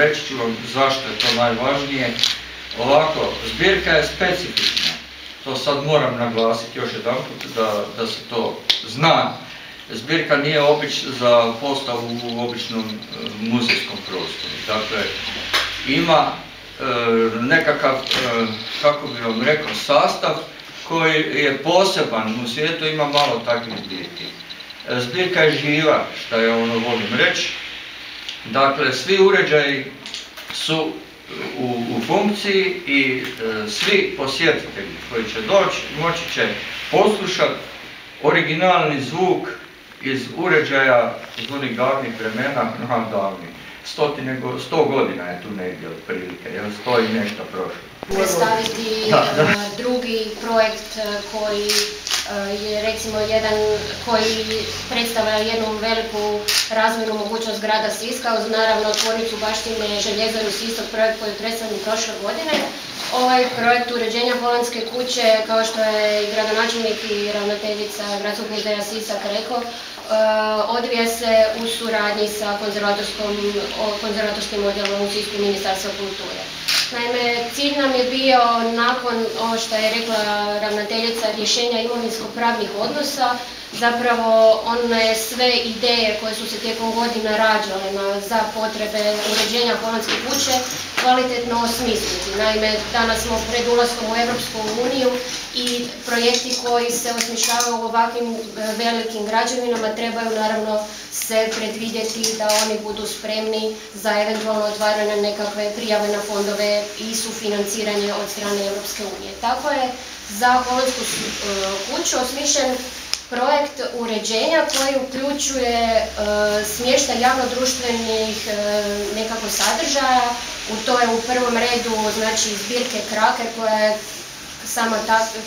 reći ću vam zašto je to najvažnije. Ovako, zbirka je specifična, to sad moram naglasiti još jedanput da se to zna. Zbirka nije za postavu u običnom muzejskom prostoru. Dakle, ima nekakav, kako bi vam rekao, sastav koji je poseban. U svijetu ima malo takvih zbirki. Zbirka je živa, što ja volim reći. Dakle, svi uređaji su u funkciji i svi posjetitelji koji će doći moći će poslušati originalni zvuk iz uređaja iz onih davnih vremena, davnih. 100 godina je tu negdje otprilike, 100 i nešto prošlo. Predstaviti drugi projekt koji je recimo jedan koji predstavlja jednu veliku razvojnu mogućnost grada Siska, uz naravno tvornicu baštine Željezaru Sisak, projekt koji je predstavljen prošle godine. Ovaj projekt uređenja Holandske kuće, kao što je i gradonačelnik i ravnateljica Gradskog muzeja Sisak rekao, odvija se u suradnji sa konzervatorskim odjelom u Sisku Ministarstva kulture. Naime, cilj nam je bio, nakon ovo što je rekla ravnateljica, rješenja imovinsko-pravnih odnosa, zapravo one sve ideje koje su se tijekom godina rađale za potrebe uređenja Holandske kuće kvalitetno osmisliti. Naime, danas smo pred ulaskom u Europsku uniju i projekti koji se osmišljavaju u ovakvim velikim građevinama trebaju naravno se predvidjeti da oni budu spremni za eventualno otvaranje nekakve prijave na fondove i sufinanciranje od strane Europske unije. Tako je za Holandsku kuću osmišljen projekt uređenja koji uključuje smještaj javno-društvenih nekako sadržaja. To je u prvom redu znači zbirke Kraker koja je sama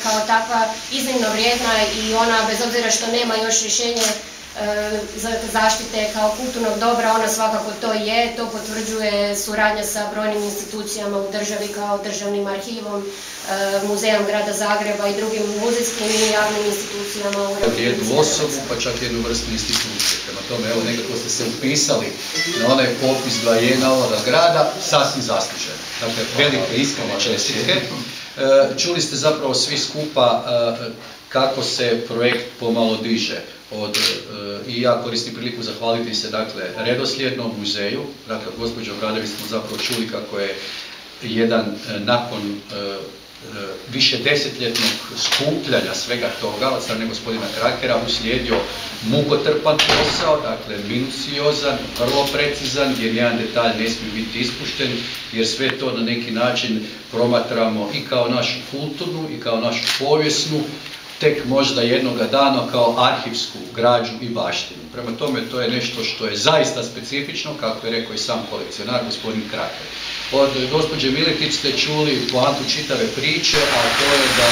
kao takva iznimno vrijedna i ona bez obzira što nema još rješenje zaštite kao kulturnog dobra, ona svakako to je, to potvrđuje suradnja sa brojnim institucijama u državi kao Državnim arhivom, Muzejom grada Zagreba i drugim muzejskim i javnim institucijama. Jednu osobu, pa čak jednu vrstu institucije. Prema tome, evo, nekako ste se upisali na onaj popis doajena ovoga grada, sasvim zasluženo. Dakle, velike iskrene čestitke. Čuli ste zapravo svi skupa kako se projekt pomalo diže. I ja koristim priliku zahvaliti se Redosljednom muzeju. Dakle, gospođo Vradević smo zapravo čuli kako je jedan nakon više desetljetnog skupljanja svega toga od strane gospodina Krakera uslijedio mukotrpan posao, dakle minuciozan, vrlo precizan, jer jedan detalj ne smije biti ispušten, jer sve to na neki način promatramo i kao našu kulturnu i kao našu povijesnu, tek možda jednoga dana kao arhivsku građu i baštinu. Prema tome, to je nešto što je zaista specifično, kako je rekao i sam kolekcionar, gospodin Kraker. Od gospođe Miletić ste čuli poantu čitave priče, a to je da